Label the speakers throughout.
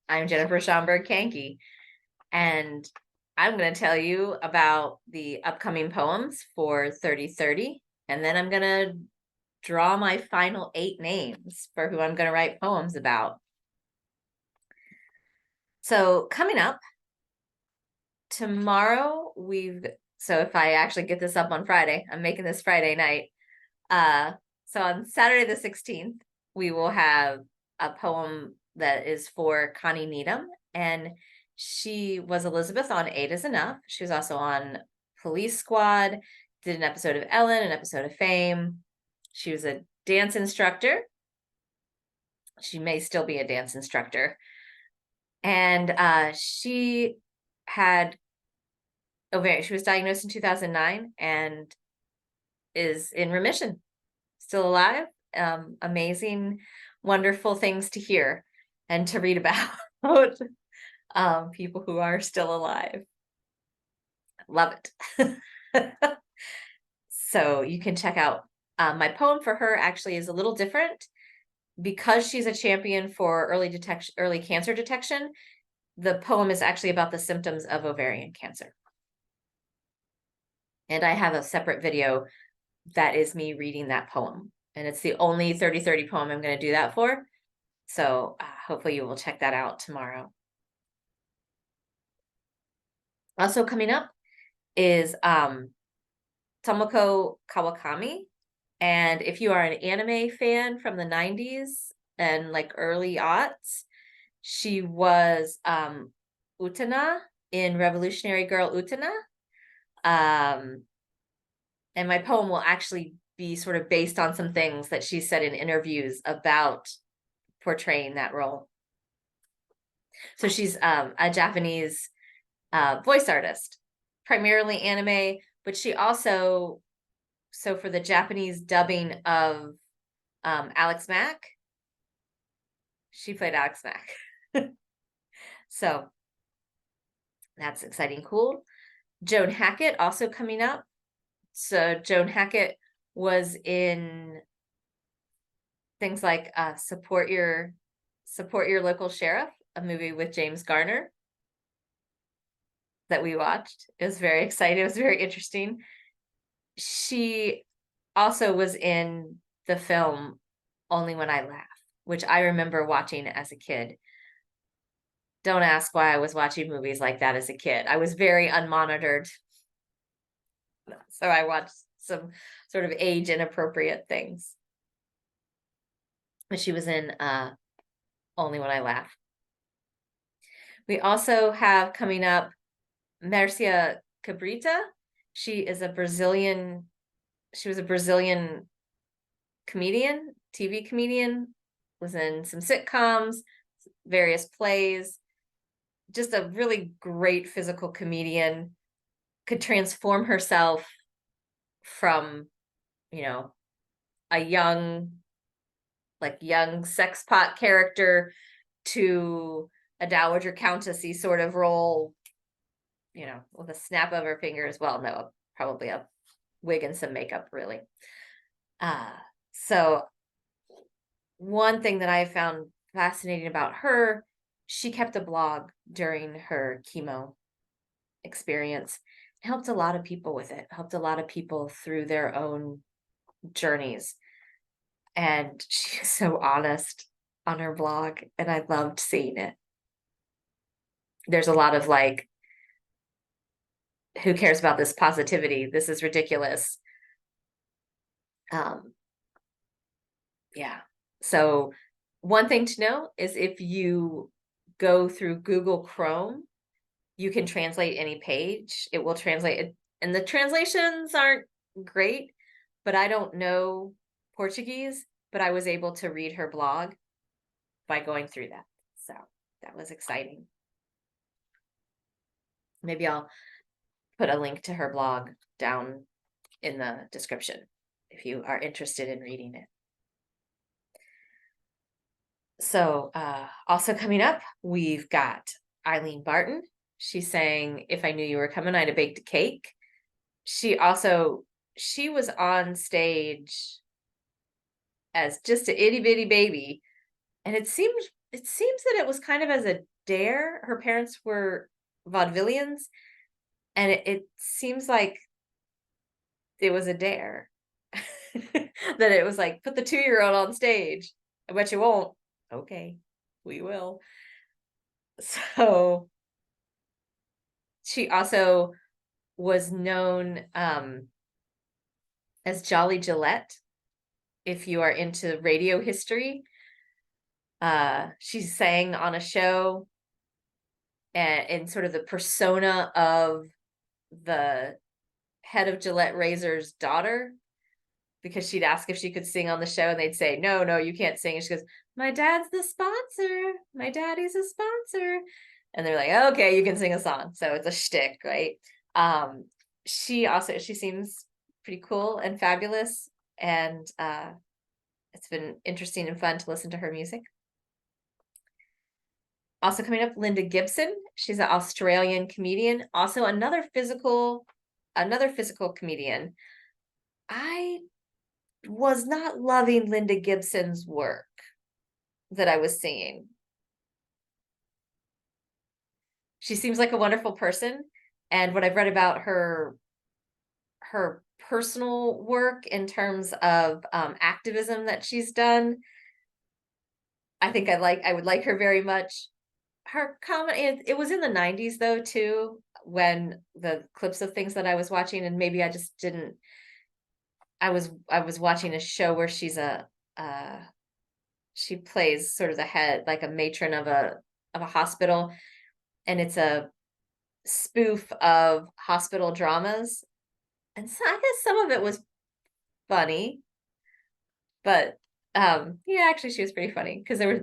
Speaker 1: I'm Jennifer Schomburg-Kanke, and I'm going to tell you about the upcoming poems for 3030, and then I'm going to draw my final 8 names for who I'm going to write poems about. So coming up tomorrow, so if I actually get this up on Friday, I'm making this Friday night. So on Saturday the 16th, we will have a poem that is for Connie Needham, and she was Elizabeth on 8 is Enough. She was also on Police Squad, did an episode of Ellen, an episode of Fame. She was a dance instructor. She may still be a dance instructor. And she had ovarian. She was diagnosed in 2009 and is in remission, still alive. Amazing, wonderful things to hear and to read about. People who are still alive. Love it. So you can check out my poem for her. Actually is a little different because she's a champion for early cancer detection. The poem is actually about the symptoms of ovarian cancer. And I have a separate video that is me reading that poem. And it's the only 3030 poem I'm going to do that for. So hopefully you will check that out tomorrow. Also coming up is Tomoko Kawakami. And if you are an anime fan from the 90s and like early aughts, she was Utena in Revolutionary Girl Utena. And my poem will actually be sort of based on some things that she said in interviews about portraying that role. So she's a Japanese voice artist, primarily anime, but she also, so for the Japanese dubbing of Alex Mack, she played Alex Mack. So that's exciting, cool. Joan Hackett also coming up. So Joan Hackett was in things like Support Your Local Sheriff, a movie with James Garner that we watched. It was very exciting. It was very interesting. She also was in the film Only When I Laugh, which I remember watching as a kid. Don't ask why I was watching movies like that as a kid. I was very unmonitored. So I watched some sort of age inappropriate things. But she was in Only When I Laugh. We also have coming up Márcia Cabrita. She was a Brazilian comedian, TV comedian, was in some sitcoms, various plays, just a really great physical comedian, could transform herself from, a young sex pot character to a dowager countessy sort of role, with a snap of her fingers. Well, no, probably a wig and some makeup, really. So one thing that I found fascinating about her, she kept a blog during her chemo experience, helped a lot of people with it, helped a lot of people through their own journeys. And she's so honest on her blog, and I loved seeing it. There's a lot of like, who cares about this positivity? This is ridiculous. Yeah. So one thing to know is if you go through Google Chrome, you can translate any page. It will translate it, and the translations aren't great, but I don't know Portuguese, but I was able to read her blog by going through that. So that was exciting. Maybe I'll put a link to her blog down in the description if you are interested in reading it. So also coming up, we've got Eileen Barton. She's saying, "If I knew you were coming, I'd have baked a cake." She was on stage as just an itty bitty baby, and it seemed it seems that it was kind of as a dare. Her parents were vaudevillians, and it seems like it was a dare. That it was like, put the 2-year-old on stage. I bet you won't. Okay, we will. So she also was known as Jolly Gillette, if you are into radio history. She sang on a show and in sort of the persona of the head of Gillette Razor's daughter, because she'd ask if she could sing on the show and they'd say, no, you can't sing. And she goes, my dad's the sponsor. My daddy's a sponsor. And they're like, okay, you can sing a song. So it's a shtick, right? She seems pretty cool and fabulous. And it's been interesting and fun to listen to her music. Also coming up, Lynda Gibson. She's an Australian comedian. Also another physical comedian. I was not loving Lynda Gibson's work that I was seeing. She seems like a wonderful person, and what I've read about her personal work in terms of activism that she's done, I think I would like her very much. Her comment, it was in the 90s though too, when the clips of things that I was watching, and maybe I just didn't. I was watching a show where she's she plays sort of the head, like a matron of a hospital, and it's a spoof of hospital dramas. And so I guess some of it was funny, but yeah, actually she was pretty funny because there was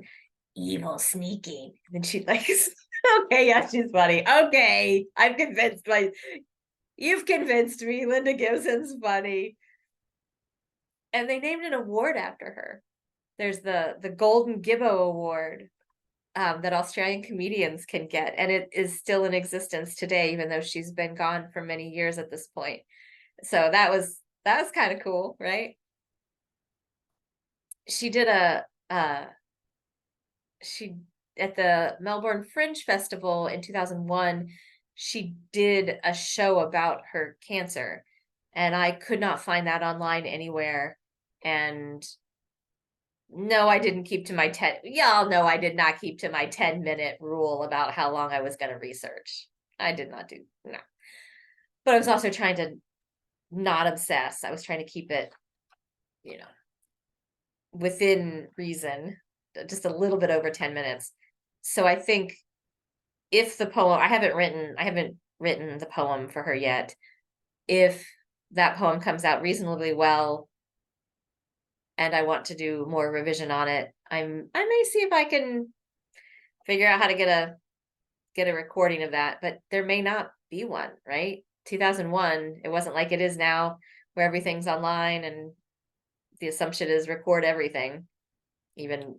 Speaker 1: evil sneaking, and she like, okay, yeah, she's funny. Okay, you've convinced me. Lynda Gibson's funny. And they named an award after her. There's the Golden Gibbo Award that Australian comedians can get, and it is still in existence today, even though she's been gone for many years at this point. So that was kind of cool, right? She did she at the Melbourne Fringe Festival in 2001, she did a show about her cancer, and I could not find that online anywhere. And no, I didn't keep to my 10. Y'all know I did not keep to my 10-minute rule about how long I was going to research. I did not do, no. But I was also trying to not obsess. I was trying to keep it, within reason, just a little bit over 10 minutes. So I think if the poem, I haven't written the poem for her yet. If that poem comes out reasonably well, and I want to do more revision on it, I may see if I can figure out how to get a recording of that, but there may not be one, right? 2001, it wasn't like it is now, where everything's online and the assumption is record everything. Even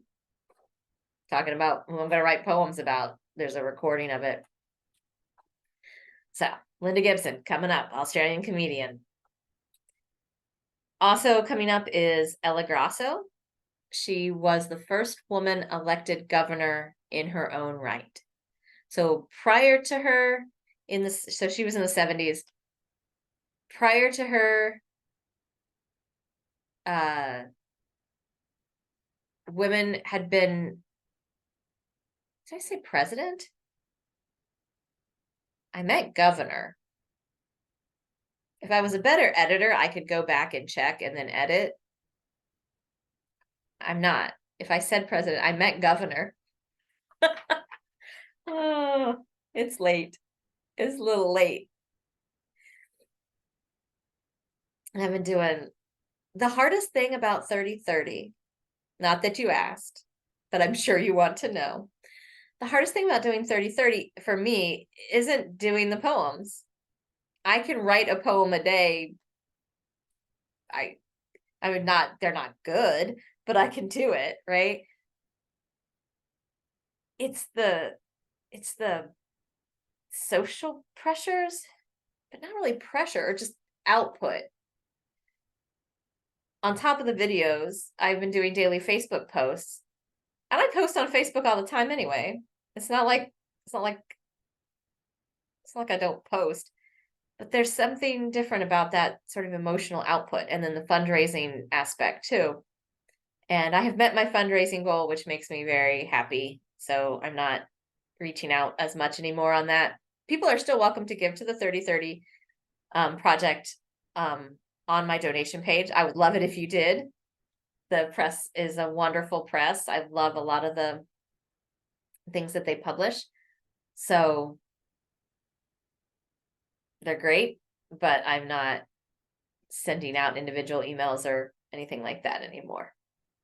Speaker 1: talking about who I'm going to write poems about, there's a recording of it. So Lynda Gibson coming up, Australian comedian. Also coming up is Ella Grasso. She was the first woman elected governor in her own right. So prior to her, so she was in the 70s. Prior to her, women had been, did I say president? I meant governor. If I was a better editor, I could go back and check and then edit. I'm not. If I said president, I meant governor. Oh, it's late. It's a little late. And I've been doing the hardest thing about 30/30, not that you asked, but I'm sure you want to know. The hardest thing about doing 30/30 for me isn't doing the poems. I can write a poem a day. I would not, they're not good, but I can do it, right? It's the social pressures, but not really pressure, or just output. On top of the videos, I've been doing daily Facebook posts. And I post on Facebook all the time anyway. It's not like I don't post, but there's something different about that sort of emotional output, and then the fundraising aspect too. And I have met my fundraising goal, which makes me very happy. So I'm not reaching out as much anymore on that. People are still welcome to give to the 3030 project on my donation page. I would love it if you did. The press is a wonderful press. I love a lot of the things that they publish. So they're great, but I'm not sending out individual emails or anything like that anymore.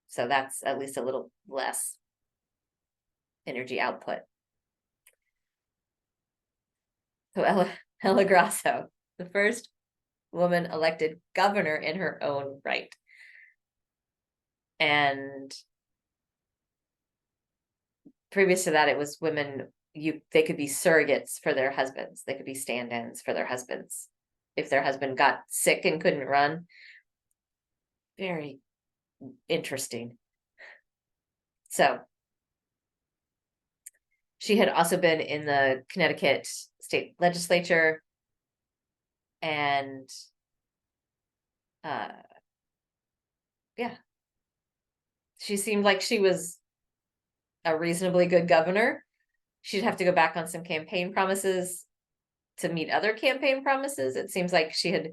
Speaker 1: So that's at least a little less energy output. So Ella Grasso, the first woman elected governor in her own right. And previous to that, it was women, they could be surrogates for their husbands. They could be stand-ins for their husbands. If their husband got sick and couldn't run. Very interesting. So she had also been in the Connecticut state legislature, and yeah, she seemed like she was a reasonably good governor. She'd have to go back on some campaign promises to meet other campaign promises. It seems like she had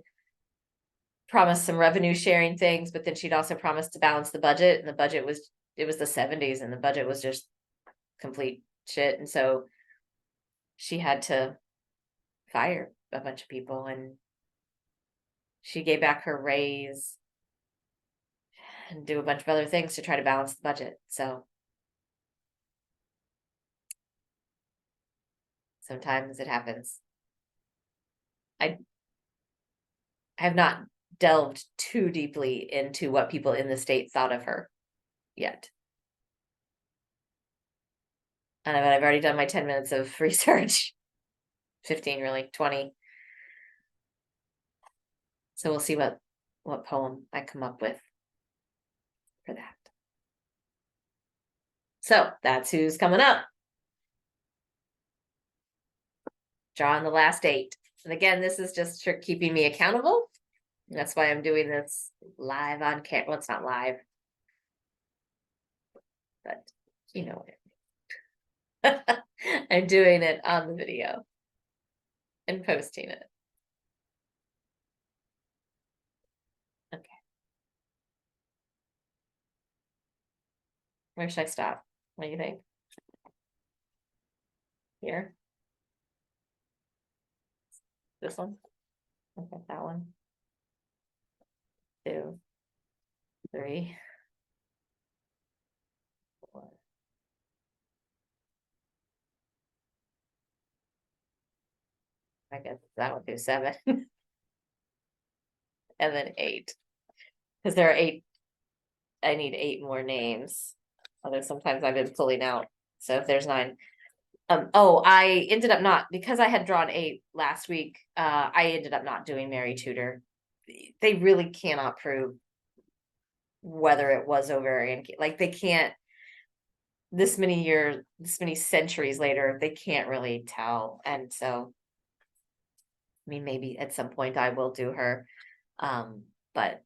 Speaker 1: promised some revenue sharing things, but then she'd also promised to balance the budget, and the budget was, it was the 70s, and the budget was just complete shit. And so she had to fire a bunch of people, and she gave back her raise and do a bunch of other things to try to balance the budget. So sometimes it happens. I have not delved too deeply into what people in the state thought of her yet. And I've already done my 10 minutes of research. 15, really, 20. So we'll see what poem I come up with for that. So that's who's coming up. Drawing the last 8. And again, this is just for keeping me accountable. That's why I'm doing this live on camera. Well, it's not live, but you know what I'm doing it on the video and posting it. Okay. Where should I stop? What do you think? Here? This one? Okay, that one. 2, 3, 4. I guess that would do 7. And then 8. Because there are 8. I need 8 more names. Although sometimes I've been pulling out. So if there's 9. Oh, I ended up not, because I had drawn 8 last week, I ended up not doing Mary Tudor. They really cannot prove whether it was ovarian, like they can't, this many years, this many centuries later, they can't really tell. And so, I mean, maybe at some point I will do her, but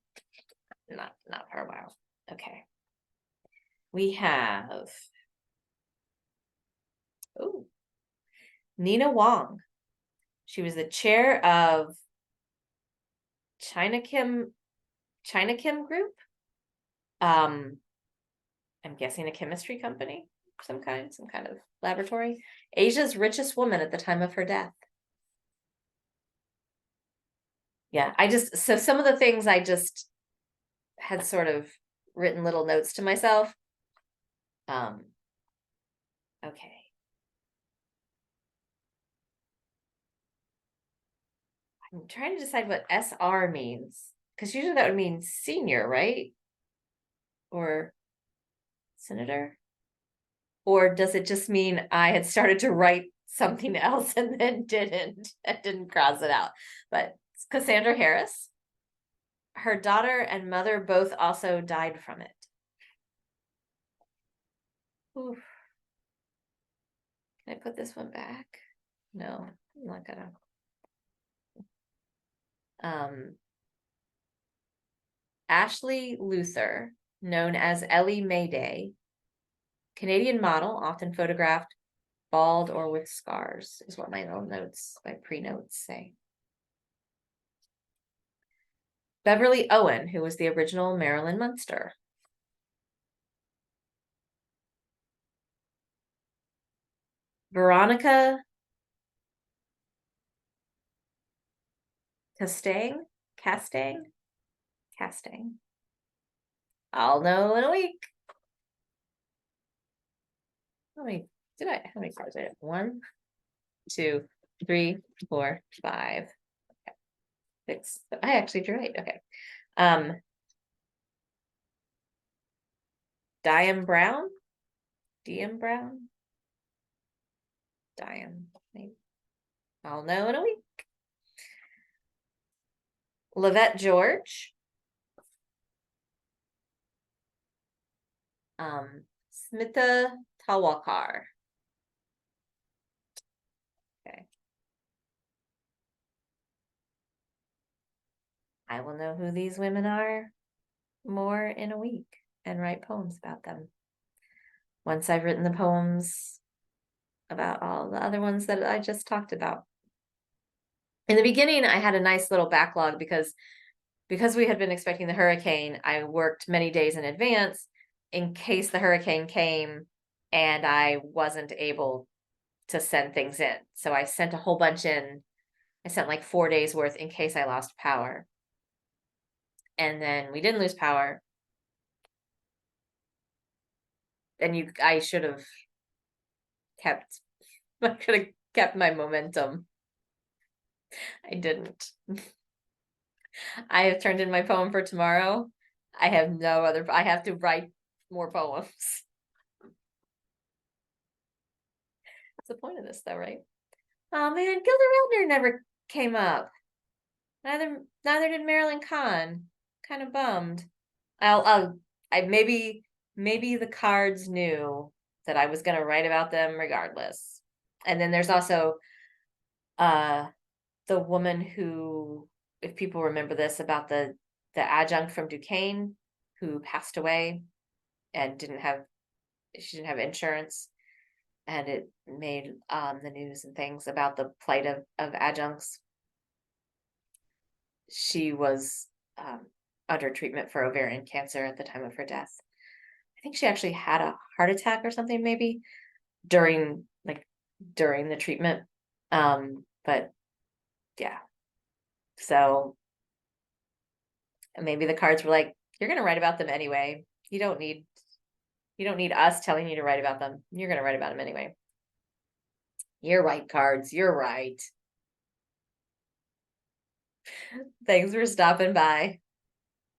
Speaker 1: not for a while. Okay. We have, oh, Nina Wong. She was the chair of China Kim Group. I'm guessing a chemistry company, some kind of laboratory. Asia's richest woman at the time of her death. Yeah, so some of the things I just had sort of written little notes to myself. Okay. I'm trying to decide what SR means, because usually that would mean senior, right? Or senator? Or does it just mean I had started to write something else and then didn't cross it out? But it's Cassandra Harris. Her daughter and mother both also died from it. Oof. Can I put this one back? No, I'm not gonna. Ashley Luther, known as Ellie Mayday, Canadian model, often photographed bald or with scars, is what my own notes, my pre-notes say. Beverly Owen, who was the original Marilyn Munster. Veronica Castang? Castang. I'll know in a week. How many cards I have? 1, 2, 3, 4, 5, 6. I actually drew 8. Okay. Diane Brown? Diane, maybe. I'll know in a week. Lavette George. Smita Tawakar. Okay. I will know who these women are more in a week and write poems about them. Once I've written the poems about all the other ones that I just talked about. In the beginning, I had a nice little backlog because we had been expecting the hurricane. I worked many days in advance in case the hurricane came and I wasn't able to send things in. So I sent a whole bunch in. I sent like 4 days worth in case I lost power. And then we didn't lose power. And I should have I could have kept my momentum. I didn't. I have turned in my poem for tomorrow. I have I have to write more poems. That's the point of this though, right? Oh man, Gilda Radner never came up. Neither did Marilyn Kahn. Kind of bummed. Maybe the cards knew that I was gonna write about them regardless. And then there's also the woman who, if people remember this, about the adjunct from Duquesne who passed away and she didn't have insurance, and it made the news and things about the plight of adjuncts. She was under treatment for ovarian cancer at the time of her death. I think she actually had a heart attack or something, maybe during the treatment. But yeah, so maybe the cards were like, you're gonna write about them anyway. You don't need us telling you to write about them. You're gonna write about them anyway. You're right, cards. You're right. Thanks for stopping by.